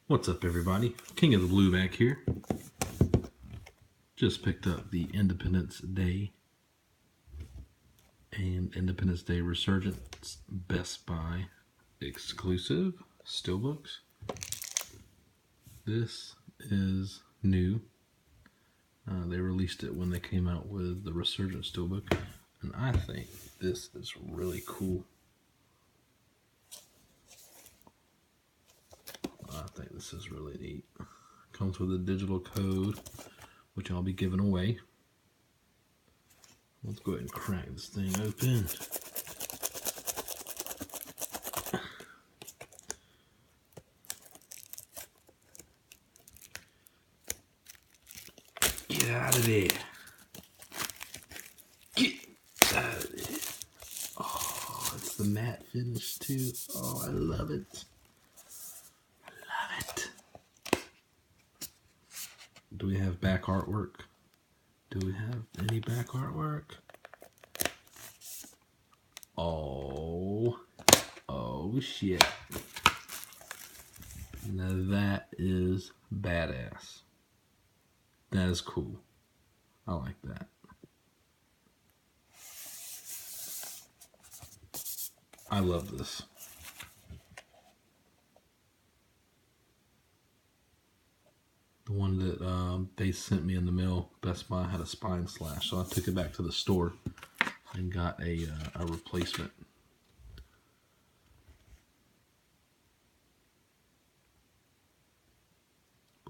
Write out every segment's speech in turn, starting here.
What's up, everybody? King of the Blue back here. Just picked up the Independence Day and Independence Day Resurgence Best Buy exclusive Steelbooks. This is new. They released it when they came out with the Resurgence Steelbook, and I think this is really cool. I think this is really neat. Comes with a digital code, which I'll be giving away. Let's go ahead and crack this thing open. Get out of there. Get out of there. Oh, it's the matte finish too. Oh, I love it. Do we have back artwork? Do we have any back artwork? Oh shit. Now that is badass. That is cool. I like that. I love this. The one that they sent me in the mail, Best Buy, had a spine slash, so I took it back to the store and got a replacement.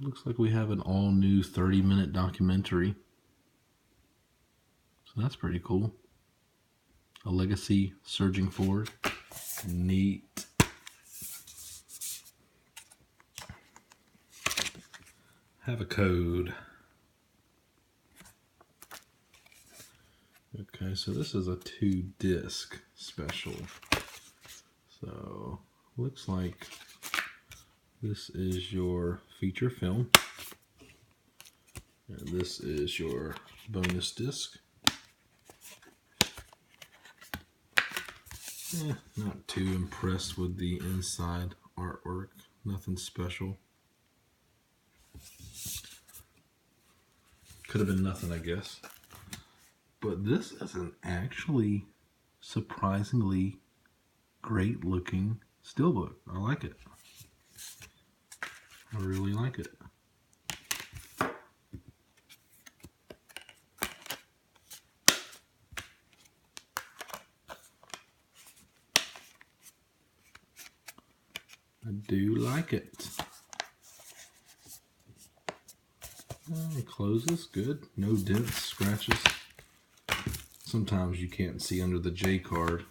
Looks like we have an all-new 30-minute documentary, so that's pretty cool. A legacy surging forward. Neat. Have a code. Okay, so this is a 2-disc special. So looks like this is your feature film, and this is your bonus disc. Not too impressed with the inside artwork. Nothing special. Could have been nothing, I guess. But this is an actually surprisingly great looking steelbook. I like it. I really like it. I do like it. It closes good. No dents, scratches. Sometimes you can't see under the J card,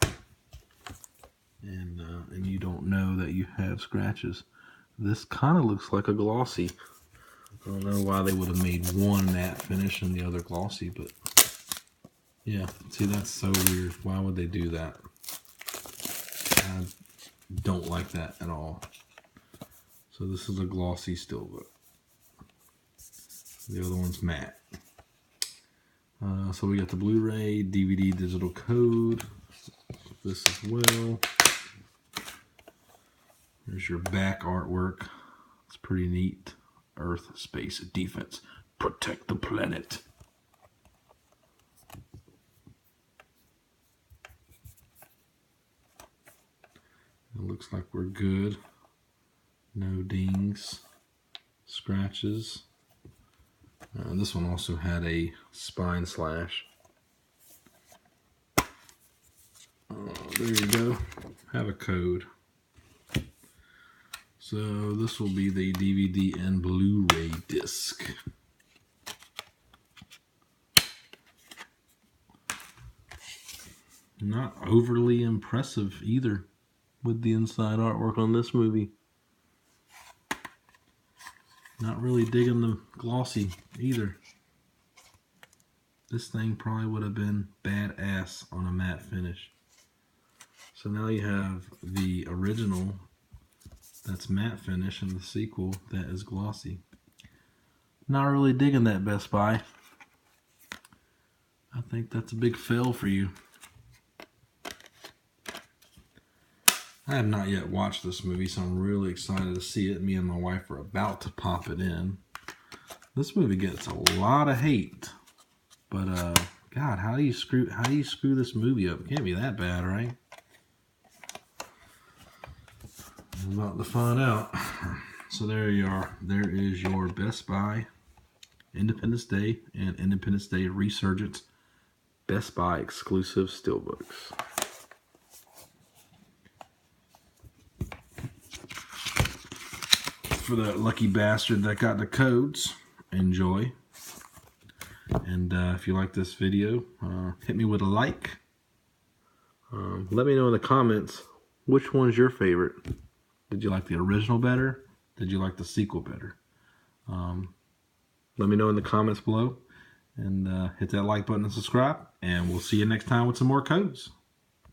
and you don't know that you have scratches. This kind of looks like a glossy. I don't know why they would have made one matte finish and the other glossy, but yeah, see, that's so weird. Why would they do that? I don't like that at all. So this is a glossy steelbook. The other one's matte. So we got the Blu-ray, DVD digital code. This as well. There's your back artwork. It's pretty neat. Earth, space, defense. Protect the planet. It looks like we're good. No dings, scratches. This one also had a spine slash. There you go. Have a code. So this will be the DVD and Blu-ray disc. Not overly impressive either with the inside artwork on this movie. Not really digging the glossy either. This thing probably would have been badass on a matte finish. So now you have the original that's matte finish and the sequel that is glossy. Not really digging that, Best Buy. I think that's a big fail for you. I have not yet watched this movie, so I'm really excited to see it. Me and my wife are about to pop it in. This movie gets a lot of hate, but God, how do you screw this movie up? It can't be that bad, right? I'm about to find out. So there you are. There is your Best Buy Independence Day and Independence Day Resurgence Best Buy exclusive Steelbooks. For that lucky bastard that got the codes, enjoy. And if you like this video, hit me with a like. Let me know in the comments which one's your favorite. Did you like the original better? Did you like the sequel better? Let me know in the comments below. And hit that like button and subscribe. And we'll see you next time with some more codes.